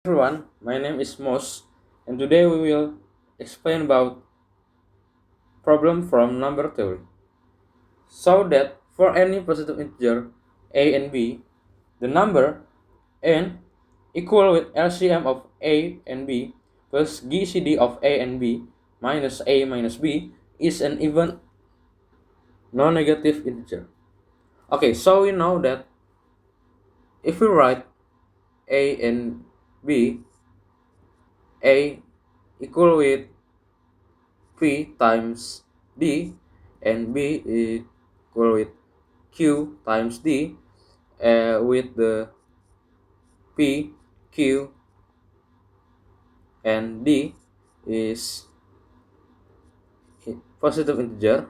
Everyone, my name is Mos, and today we will explain about problem from number theory. So that for any positive integer a and b, the number n equal with LCM of a and b plus GCD of a and b minus a minus b is an even non-negative integer. Okay, so we know that if we write a and b, a equal with P times D and B equal with Q times D with the P, Q, and D is positive integer.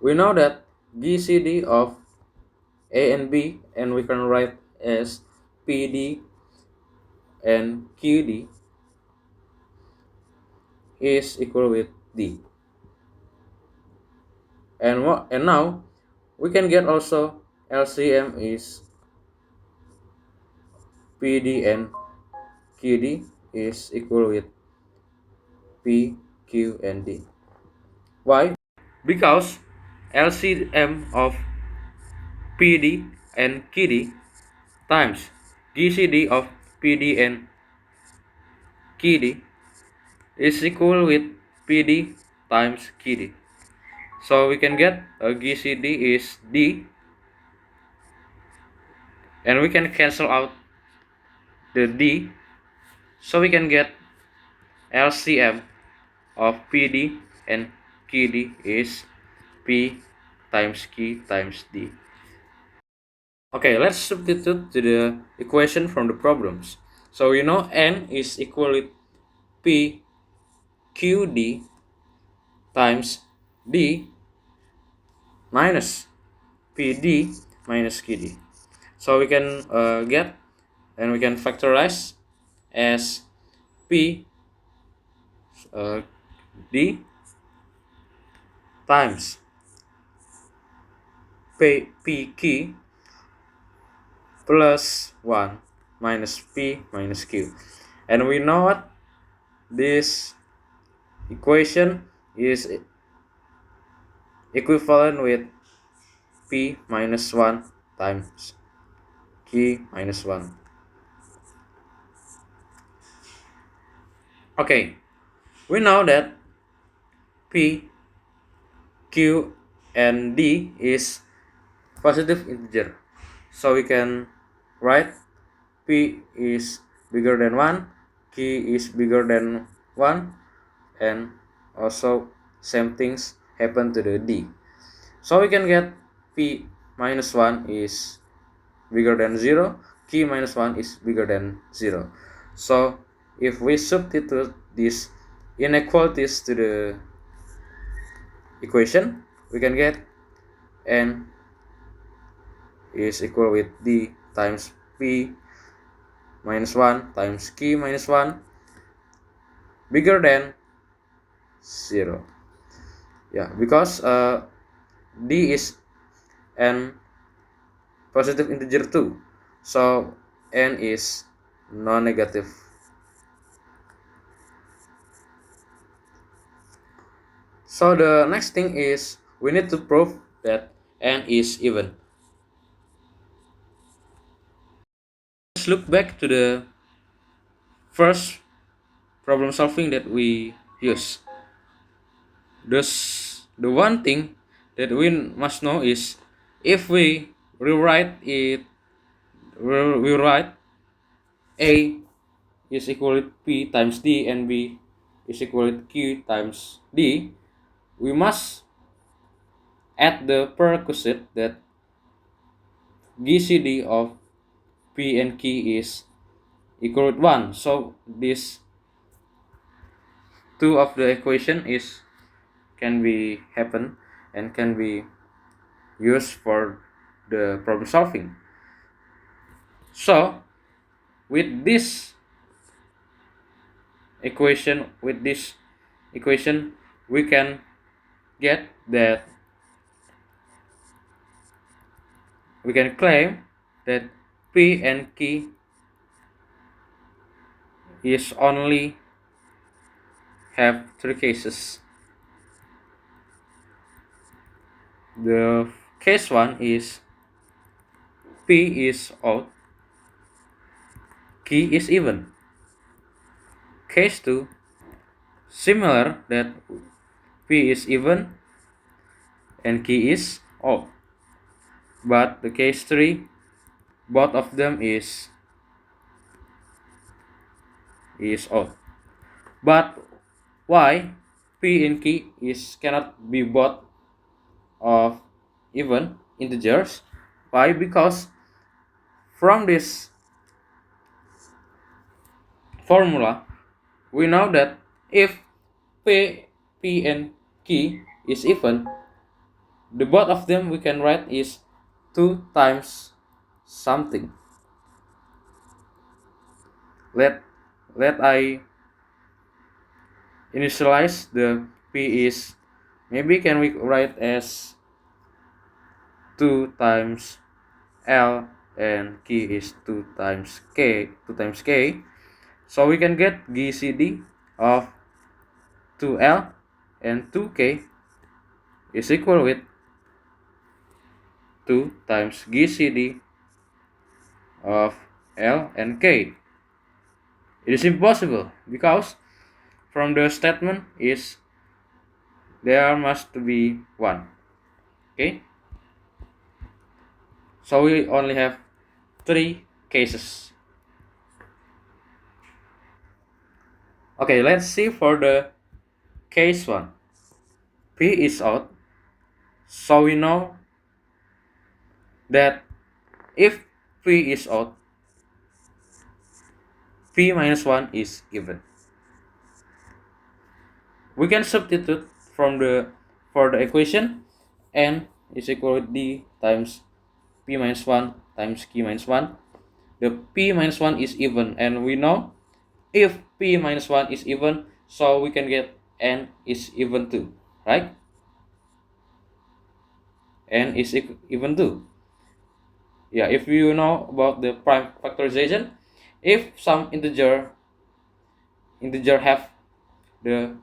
We know that GCD of A and B, and we can write as PD and QD is equal with D. And now we can get also LCM is PD and QD is equal with P, Q, and D. Why? Because LCM of PD and QD times GCD of PD and QD is equal with PD times QD. So we can get GCD is D, and we can cancel out the D, so we can get LCM of PD and QD is P times Q times D. Okay, let's substitute to the equation from the problems. So we know N is equal with P QD times D minus PD minus QD. So we can get, and we can factorize as P D times PQ plus 1 minus P minus Q. And we know what this equation is equivalent with P minus 1 times Q minus 1. Okay, we know that P, Q, and D is positive integer. So we can write P is bigger than 1, Q is bigger than 1, and also same things happen to the D. So we can get P minus 1 is bigger than 0, Q minus 1 is bigger than 0. So if we substitute these inequalities to the equation, we can get N is equal with D times P minus 1 times Q minus 1 bigger than 0. Yeah, because D is an positive integer too, so N is non-negative. So the next thing is we need to prove that N is even. Let's look back to the first problem solving that we use. The one thing that we must know is if we rewrite it, we write A is equal to P times D and B is equal to Q times D, we must add the prerequisite that GCD of P and Q is equal to 1. So this two of the equation is can be happen and can be used for the problem solving. So with this equation we can get that we can claim that P and Q is only have three cases. The case 1 is P is odd, key is even. Case 2, similar that P is even and key is odd. But the case 3, both of them is odd. But why P and key cannot be both of even integers? Why? Because from this formula we know that if P and key is even, the both of them we can write is 2 times something. Let I initialize the P is, maybe can we write as 2 times L and key is 2 times K, so we can get GCD of 2L and 2K is equal with 2 times GCD of L and K. It is impossible because from the statement is there must be 1. Okay, so we only have 3 cases. Okay, let's see for the case 1. P is odd, so we know that if P is odd, P minus 1 is even. We can substitute for the equation N is equal to D times P minus 1 times Q minus 1. The P minus 1 is even, and we know if P minus 1 is even, so we can get N is even too, right? N is even too. Yeah, if you know about the prime factorization, if some integer have the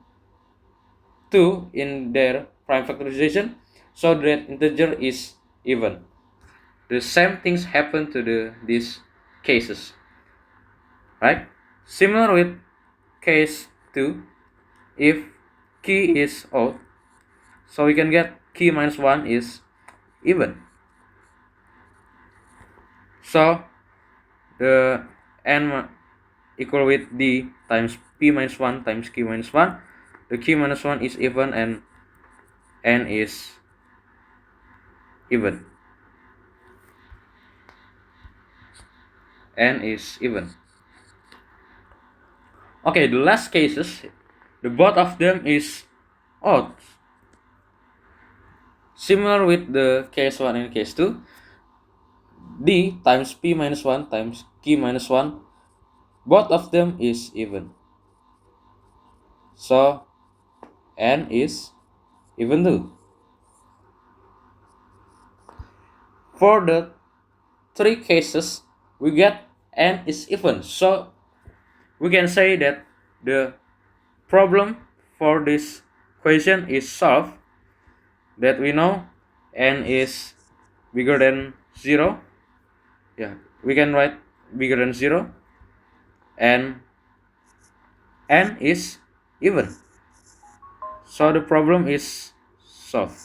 2 in their prime factorization, so that integer is even. The same things happen to these cases, right? Similar with case 2, if key is odd, so we can get key minus 1 is even. So the N equal with D times P minus 1 times Q minus 1. The Q minus 1 is even and N is even. N is even. Okay, the last cases, the both of them is odd. Similar with the case 1 and case 2, D times P minus 1 times Q minus 1, both of them is even. So N is even too. For the 3 cases, we get N is even. So we can say that the problem for this question is solved, that we know N is bigger than 0. Yeah, we can write bigger than 0 and N is even. So the problem is solved.